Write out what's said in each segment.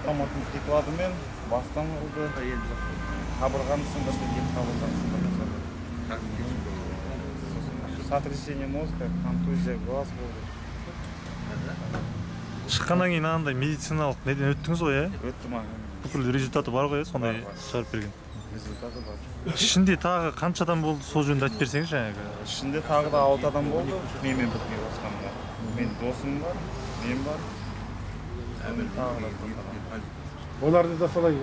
автоматтың прикладымен бастан ұрды. Қабырғаны сындырды, екі қабырғаны сындырды. Сотрясение мозга, контузия, глаз болды. Шыққаннан кейін андай медициналық неден өттіңіз ғой, ә? Өттім ағам. Бүкіл результаты бар ғой, сондай шығарып берген. Результаты бар. Ішінде тағы қанша адам болды, сол жөнінде айтып берсеңіз жаңағы. Ішінде тағы да 6 адам болды, менімен бірге қосқанда. Мен досым бар, мен бар. Оларды да солай.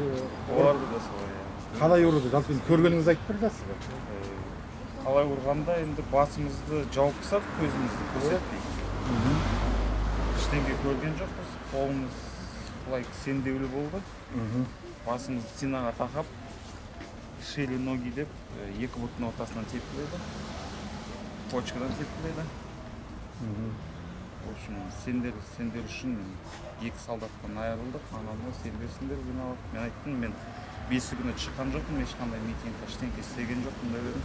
Оларды да солай. Қалай ұрды? Жалпы көргеніңіз айтып бердіңіз бе? Қалай ұрғанда енді басымызды жауып тастады, көзімізді көрсетпей. Ештеңе көрген жоқпыз, қолымыз былай кісендеулі болды. Басымызды стенаға тақап, шили ноги деп, екі бұттың ортасынан тепкіледі, почкадан тепкіледі. В общем, сендер үшін екі солдаттан айырылдық, анамды сендерсіңдер жиналып. Мен айттым, мен 5 күні шыққан жоқпын, ешқандай митингқа ештеңе істеген жоқпын деп едім.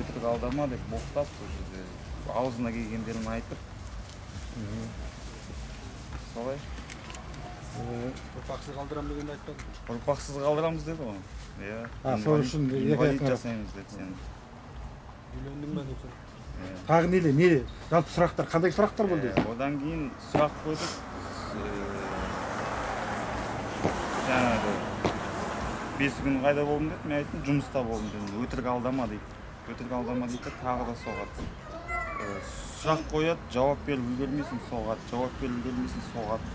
Өтірік алдама деп боқтап, сол жерде аузына келгендерін айтып. Солай. Ұрпақсыз қалдырамыз дегенді айтпады. Ұрпақсыз қалдырамыз деді ғой. Сол үшін инвалид жасаймыз деді сені. Үйлендің бе деп. Тағы не? Жалпы сұрақтар, қандай сұрақтар болды? Одан кейін сұрақ қойдық. Жаңағы 5 күн қайда болдым деді, мен айттым, жұмыста болдым дедім. Өтірік алдама дейді. Өтірік алдама дейді, тағы да соғады. Сұрақ қояды, жауап беріп үлгермейсің, соғады. Жауап беріп үлгермейсің, соғады.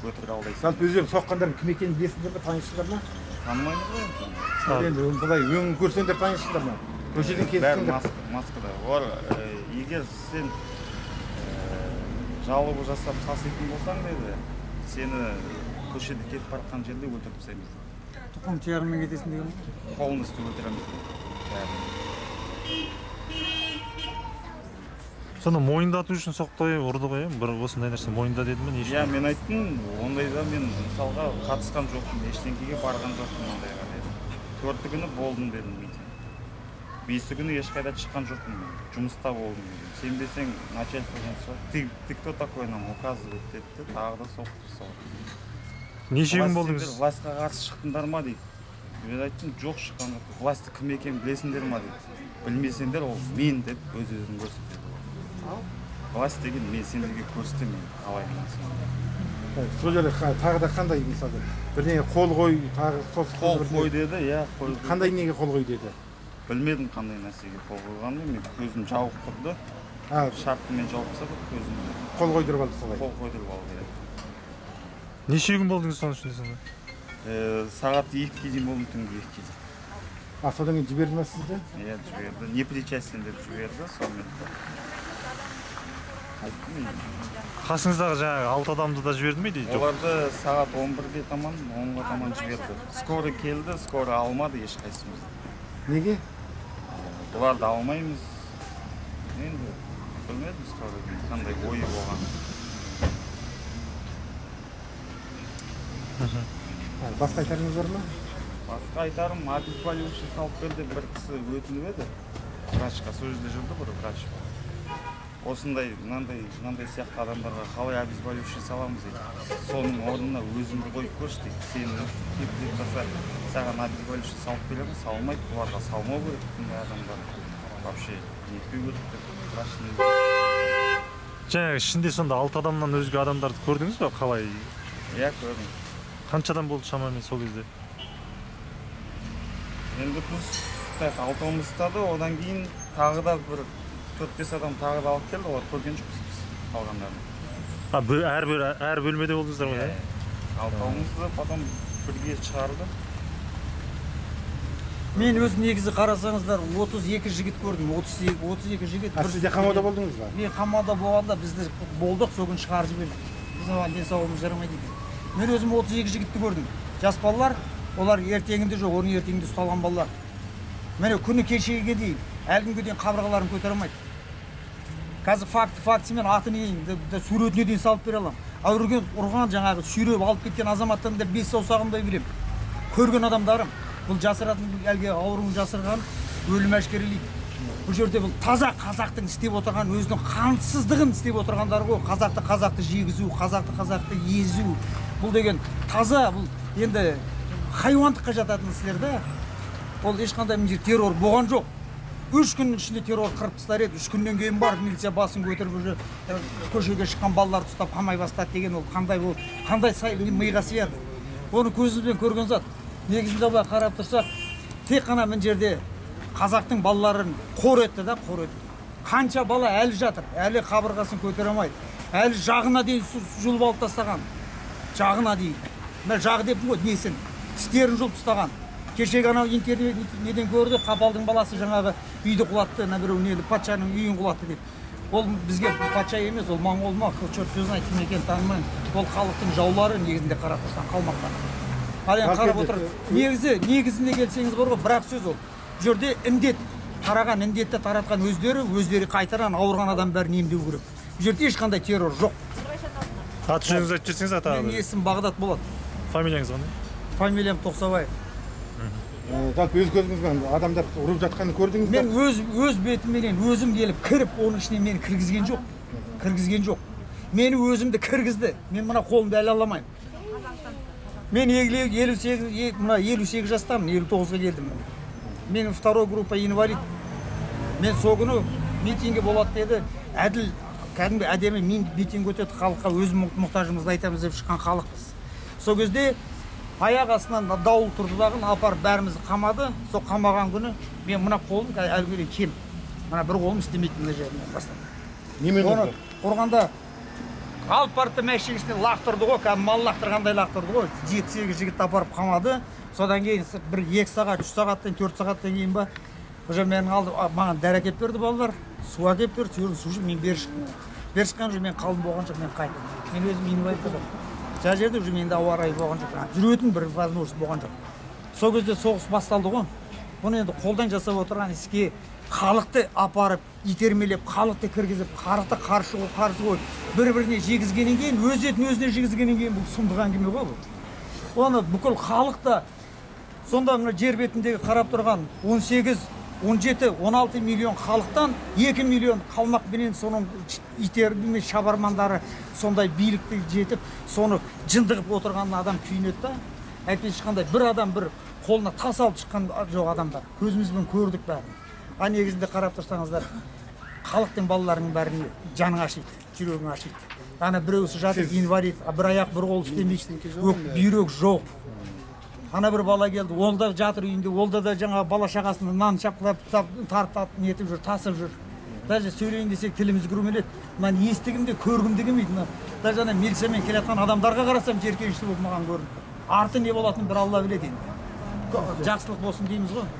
Өтірік алдайсың. Жалпы өздерің соққандардың кім екенін білесіңдер ме, танисыңдар ма? Танымаймыз ғой енді. Енді бұлай өңін көрсеңдер танисыңдар ма? Көшеден бәрі маскада. Олар егер сен жалобы жасап саситын болсаң деді, сені көшеде кетіп баратқан жерде өлтіріп тастаймыз. Тұқым тиярымен кетесің деген ме? Полностью өлтіреміз. Сонда мойындату үшін соқты ұрды ғой, бір осындай нәрсе мойында деді ме? Иә, мен айттым, ондайда мен мысалға қатысқан жоқпын, ештеңкеге барған жоқпын ондайға дедім. 4 күні болдым дедім митинг. 5 күні ешқайда шыққан жоқпын мен, жұмыста болдым дедім. Сенбесең, начальстводан сұрақ, ты кто такой нам указывает деді, тағы да соқты. Неше күн болдыңыз? Властьқа қарсы шықтыңдар ма дейді. Мен айттым, жоқ шыққан жоқ. Власті кім екенін білесіңдер ма дейді. Білмесеңдер, ол мен деп өз-өзін көрсетеді. Власть деген мен сендерге көрсетем, мен қалай деймін. Сол жерде тағы да қандай мысалы? Бірдеңе қол қой, тағы қол қой деді, иә, қол. Қандай неге қол қой деді? Білмедім қандай нәрсеге қол қойғанын, мен көзім жауып тұрды. Шартымен жауып тастады көзім. Қол қойдырып алды солай. Қол қойдырып алды. Неше күн болдыңыз соның ішінде сонда? Сағат 2-ге дейін болдым, түнгі 2-ге. Содан кейін жіберді ме сізді? Иә, жіберді. Не причастен деп жіберді, сонымен. Қасыңыздағы жаңағы 6 адамды да жіберді ме дейді? Оларды сағат 11-ге таман, 10-ға таман жіберді. Скоры келді, скоры алмады ешқайсымызды. Неге? Бұларды алмаймыз. Енді білмедім скоры қандай ойы болған. Басқа айтарыңыз бар ма? Басқа айтарым, обезболивающий салып берді, бір кісі өтініп еді. Врачқа, сол жерде жүрді бір врач. Осындай, мынандай сияқты адамдарға қалай обезболивающий саламыз дейді. Соның орнына өзіңді қойып көрші дейді. Сені кептіріп тастаса, саған обезболивающий салып беремін, салмайды, бұларға салмау керек бұндай адамдар. Вообще, нетпеу керек деп, врачтың өзі. Жаңағы ішінде сонда 6 адамнан өзге адамдарды көрдіңіз бе, қалай? Иә, көрдім. Қанша адам болды шамамен сол кезде? Енді біз 6 ұстады, одан кейін тағы да бір 4-5 адам тағы да алып келді, олар көрген жоқпыз біз қалғандарын. Әр бөлмеде болдыңыздар ғой? Алтауымызды потом бірге шығарды. Мен өз негізі қарасаңыздар 32 жігіт көрдім, 32 жігіт. Сіз де қамауда болдыңыз ба? Мен қамауда болғанда бізді болдық, сол күн шығарып жібердік. Біздің денсаулығымыз жарамайды екен. Мен өзім 32 жігітті көрдім. Жас балалар, олар ертеңінде жоқ, оның ертеңінде ұсталған балалар. Міне күні кешеге дейін, әлгінге дейін қабырғаларын көтере алмайды. Қазір фактісімен атын суретіне дейін салып бере аламын. Ұрған жаңағы сүйреп алып кеткен азаматтан да 5 саусағымдай білем. Көрген адамдарым, бұл жасыратын әлге ауруын жасырған өлім әшкерелейді. Бұл жерде бұл таза қазақтың істеп отырған, өзінің қансыздығын істеп отырғандары ғой. Қазақты жегізу, қазақты езу, бұл деген таза, бұл енді хайуандыққа жататын істер да. Ол ешқандай мына жерде террор болған жоқ. 3 күннің ішінде террор қырып тастар еді. 3 күннен кейін барып милиция басын көтеріп уже көшеге шыққан балаларды ұстап қамай бастады деген ол қандай миға сияды. Оны көзімізбен көрген зат. Негізінде былай қарап тұрсақ, тек қана мына жерде қазақтың балаларын қор етті да, қор етті. Қанша бала әлі жатыр, әлі қабырғасын көтере алмайды. Әлі жағына дейін жұлып алып тастаған. Жағына дейін. Мына жағы деп ғой, несін? Тістерін жұлып тастаған. Кешегі анау интернет неден көрді, Қапалдың баласы жаңағы үйді құлатты, біреу нелі патшаның үйін құлатты деп. Ол бізге патша емес, ол моңғол ма, черт сөзін айтып кім екенін танымаймын. Ол халықтың жаулары негізінде қарап тұрсаң қалмақтар. Ал енді қарап отыр. Негізінде келсеңіз бар ғой, бірақ сөз ол. Бұл жерде індет, тараған індетті таратқан өздері қайтаран ауырған адам бәрін емдеу керек. Бұл жерде ешқандай террор жоқ. Аты жөніңізді айтып жіберсеңіз ата. Менің есімім Бағдат болады. Фамилияңыз қандай? Фамилиям Тоқсабаев. Жалпы өз көзіңізбен адамдар ұрып жатқанын көрдіңіз бе? Мен өз бетімменен өзім келіп кіріп, оның ішіне мені кіргізген жоқ. Мені өзімді кіргізді. Мен мына қолымды әлі аламаймын. Мен 58 жастамын, 59-ға келдім. Мен второй группа инвалид. Мен сол күні митингі болады деді. Әділ, кәдімгі әдемі митинг өтеді, халыққа өз мұқтажымызды айтамыз деп шыққан халықпыз. Сол кезде аяқ астынан дауыл тұрды дағын, апарып бәрімізді қамады. Сол қамаған күні мен мына қолым әлгідей кем. Мына бір қолым істемейтін мына жерінен бастап. Немен ұрды? Ұрғанда алып барып мәшинесіне лақтырды ғой, кәдімгі мал лақтырғандай лақтырды ғой. 7-8 жігіт апарып қамады. Содан кейін бір 2 сағат, 3 сағаттан, 4 сағаттан кейін ба, уже менің алды, маған дәрі әкеп берді балалар, су әкеп берді, су мен бер шықтым. Бер шыққан жоқ, мен қалым болған жоқ, мен қайттым. Мен өзім инвалид болдым. Жа жерде уже менде ауа райы болған жоқ, жүретін бір возможность болған жоқ. Сол кезде соғыс басталды ғой. Бұны енді қолдан жасап отырған іске халықты апарып, итермелеп, халықты кіргізіп, халықты қарсы қойып, бір-біріне жегізгеннен кейін, өз етін өзіне жегізгеннен кейін бұл сұмдық әңгіме ғой бұл. Оны бүкіл халықта сонда мына жер бетіндегі қарап тұрған 18, 17, 16 миллион халықтан 2 миллион қалмақпенен соның итердің шабармандары сондай билікті жетіп, соны жындығып отырған адам күйінеді да. Әйтпесе ешқандай бір адам бір қолына тас алып шыққан жоқ адамдар. Көзімізбен көрдік бәрін. А негізінде қарап тұрсаңыздар, халықтың балаларының бәріне жаның ашиды, жүрегің ашиды. Ана біреусі жатыр инвалид, бір аяқ бір қол істемейді, бүйрек жоқ. Ана бір бала келді, ол да жатыр үйінде, олда да жаңа бала шағасында нан шапқылап, тартып, нетіп жүр, тасып жүр. Даже сөйлейін десек тіліміз күрмеледі. Мен естігімде, көргімде келмейді. Даже ана милициямен келетін адамдарға қарасам жеркенішті болып маған көрінді. Арты не болатынын бір Алла біледі енді. Жақсылық болсын дейміз ғой.